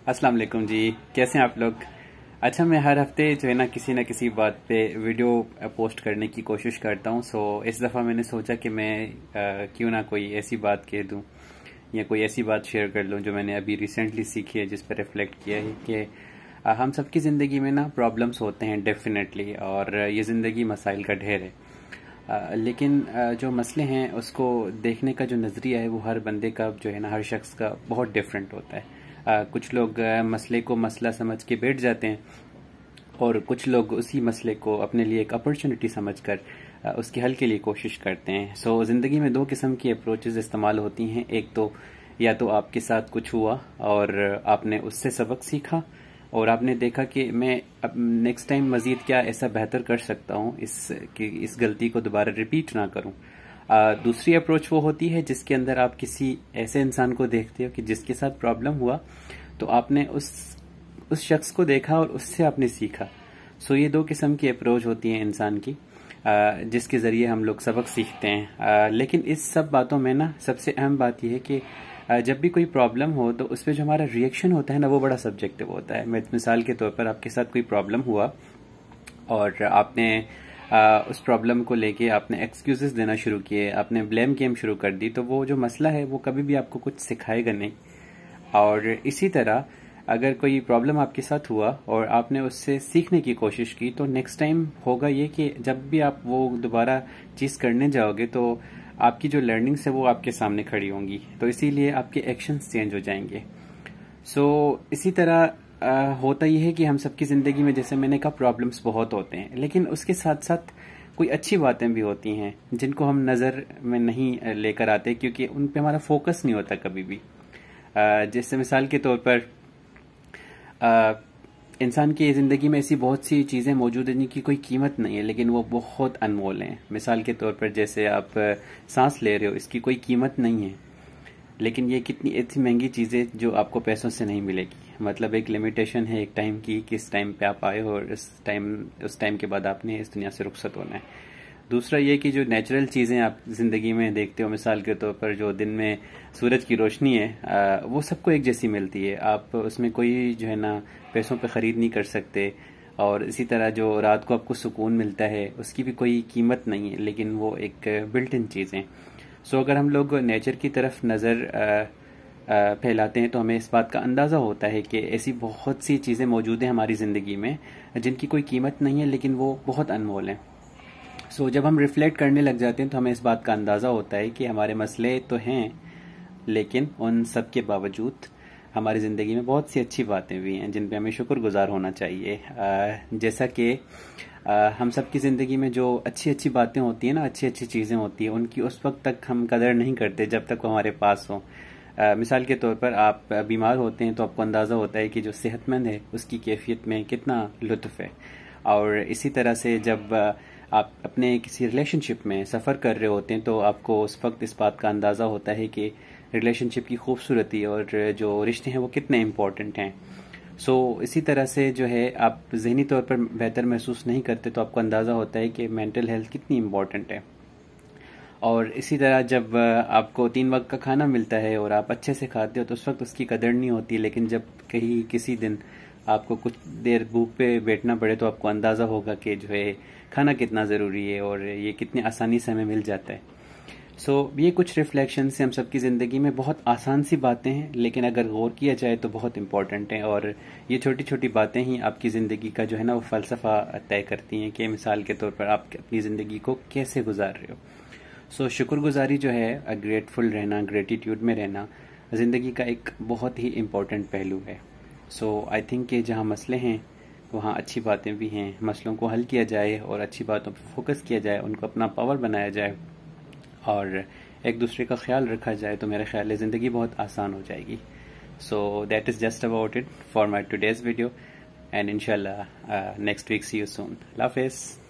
अस्सलाम वालेकुम जी। कैसे हैं आप लोग? अच्छा, मैं हर हफ्ते जो है ना किसी बात पे वीडियो पोस्ट करने की कोशिश करता हूँ। सो इस दफ़ा मैंने सोचा कि मैं क्यों ना कोई ऐसी बात कह दूँ या कोई ऐसी बात शेयर कर लूँ जो मैंने अभी रिसेंटली सीखी है, जिस पर रिफ्लेक्ट किया है कि हम सबकी ज़िंदगी में ना प्रॉब्लम्स होते हैं डेफिनेटली, और ये ज़िंदगी मसाइल का ढेर है। लेकिन जो मसले हैं उसको देखने का जो नज़रिया है वो हर बंदे का जो है ना, हर शख्स का बहुत डिफरेंट होता है। कुछ लोग मसले को मसला समझ के बैठ जाते हैं, और कुछ लोग उसी मसले को अपने लिए एक अपॉर्चुनिटी समझकर उसके हल के लिए कोशिश करते हैं। सो ज़िंदगी में दो किस्म की अप्रोचेस इस्तेमाल होती हैं। एक तो या तो आपके साथ कुछ हुआ और आपने उससे सबक सीखा और आपने देखा कि मैं अब नेक्स्ट टाइम मज़ीद क्या ऐसा बेहतर कर सकता हूँ इस गलती को दोबारा रिपीट ना करूँ। दूसरी अप्रोच वो होती है जिसके अंदर आप किसी ऐसे इंसान को देखते हो कि जिसके साथ प्रॉब्लम हुआ, तो आपने उस शख्स को देखा और उससे आपने सीखा। सो ये दो किस्म की अप्रोच होती है इंसान की, जिसके ज़रिए हम लोग सबक सीखते हैं। लेकिन इस सब बातों में ना सबसे अहम बात यह है कि जब भी कोई प्रॉब्लम हो तो उस पर जो हमारा रिएक्शन होता है ना, वो बड़ा सब्जेक्टिव होता है। मिसाल के तौर पर आपके साथ कोई प्रॉब्लम हुआ और आपने उस प्रॉब्लम को लेके आपने एक्सक्यूजेस देना शुरू किए, आपने ब्लेम गेम शुरू कर दी, तो वो जो मसला है वो कभी भी आपको कुछ सिखाएगा नहीं। और इसी तरह अगर कोई प्रॉब्लम आपके साथ हुआ और आपने उससे सीखने की कोशिश की, तो नेक्स्ट टाइम होगा ये कि जब भी आप वो दोबारा चीज़ करने जाओगे तो आपकी जो लर्निंग्स है वो आपके सामने खड़ी होंगी, तो इसीलिए आपके एक्शंस चेंज हो जाएंगे। सो इसी तरह होता यह है कि हम सबकी ज़िंदगी में, जैसे मैंने कहा, प्रॉब्लम्स बहुत होते हैं, लेकिन उसके साथ साथ कोई अच्छी बातें भी होती हैं जिनको हम नज़र में नहीं लेकर आते, क्योंकि उन पे हमारा फोकस नहीं होता कभी भी। जैसे मिसाल के तौर पर इंसान की ज़िंदगी में ऐसी बहुत सी चीज़ें मौजूद हैं जिनकी कोई कीमत नहीं है, लेकिन वो बहुत अनमोल हैं। मिसाल के तौर पर जैसे आप सांस ले रहे हो, इसकी कोई कीमत नहीं है, लेकिन ये कितनी ऐसी महंगी चीज़ें जो आपको पैसों से नहीं मिलेगी। मतलब एक लिमिटेशन है एक टाइम की, किस टाइम पे आप आए हो और उस टाइम के बाद आपने इस दुनिया से रुखसत होना है। दूसरा ये कि जो नेचुरल चीज़ें आप ज़िंदगी में देखते हो, मिसाल के तौर पर जो दिन में सूरज की रोशनी है, वो सबको एक जैसी मिलती है। आप उसमें कोई जो है ना पैसों पे ख़रीद नहीं कर सकते। और इसी तरह जो रात को आपको सुकून मिलता है उसकी भी कोई कीमत नहीं है, लेकिन वो एक बिल्ट इन चीज़ें। सो अगर हम लोग नेचर की तरफ नज़र फैलाते हैं तो हमें इस बात का अंदाज़ा होता है कि ऐसी बहुत सी चीज़ें मौजूद हैं हमारी ज़िंदगी में जिनकी कोई कीमत नहीं है, लेकिन वो बहुत अनमोल हैं। सो जब हम रिफ्लेक्ट करने लग जाते हैं तो हमें इस बात का अंदाज़ा होता है कि हमारे मसले तो हैं, लेकिन उन सब के बावजूद हमारी ज़िंदगी में बहुत सी अच्छी बातें भी हैं जिन पे हमें शुक्रगुजार होना चाहिए। जैसा कि हम सब की ज़िंदगी में जो अच्छी अच्छी बातें होती हैं ना, अच्छी अच्छी चीज़ें होती हैं, उनकी उस वक्त तक हम कदर नहीं करते जब तक वो हमारे पास हो। मिसाल के तौर पर आप बीमार होते हैं तो आपको अंदाज़ा होता है कि जो सेहतमंद है उसकी कैफियत में कितना लुत्फ़ है। और इसी तरह से जब आप अपने किसी रिलेशनशिप में सफ़र कर रहे होते हैं तो आपको उस वक्त इस बात का अंदाज़ा होता है कि रिलेशनशिप की खूबसूरती और जो रिश्ते हैं वो कितने इम्पोर्टेंट हैं। सो इसी तरह से जो है, आप ज़हनी तौर पर बेहतर महसूस नहीं करते तो आपको अंदाज़ा होता है कि मेंटल हेल्थ कितनी इम्पोर्टेंट है। और इसी तरह जब आपको 3 वक्त का खाना मिलता है और आप अच्छे से खाते हो तो उस वक्त उसकी कदर नहीं होती, लेकिन जब कहीं किसी दिन आपको कुछ देर भूख पे बैठना पड़े तो आपको अंदाज़ा होगा कि जो है खाना कितना ज़रूरी है और ये कितनी आसानी से हमें मिल जाता है। सो ये कुछ रिफ्लेक्शन से हम सबकी ज़िंदगी में बहुत आसान सी बातें हैं, लेकिन अगर गौर किया जाए तो बहुत इंपॉर्टेंट हैं। और ये छोटी छोटी बातें ही आपकी ज़िंदगी का जो है ना वो फ़लसफ़ा तय करती हैं कि मिसाल के तौर पर आप अपनी ज़िंदगी को कैसे गुजार रहे हो। सो शुक्रगुजारी जो है, ग्रेटफुल रहना, ग्रेटिट्यूड में रहना, ज़िंदगी का एक बहुत ही इम्पोर्टेंट पहलू है। सो आई थिंक कि जहाँ मसले हैं वहाँ अच्छी बातें भी हैं। मसलों को हल किया जाए और अच्छी बातों पर फोकस किया जाए, उनको अपना पावर बनाया जाए और एक दूसरे का ख्याल रखा जाए, तो मेरे ख्याल है ज़िंदगी बहुत आसान हो जाएगी। So that is just about it for my today's video, and इंशाल्लाह next week see you soon. अल्लाह हाफ़िज़।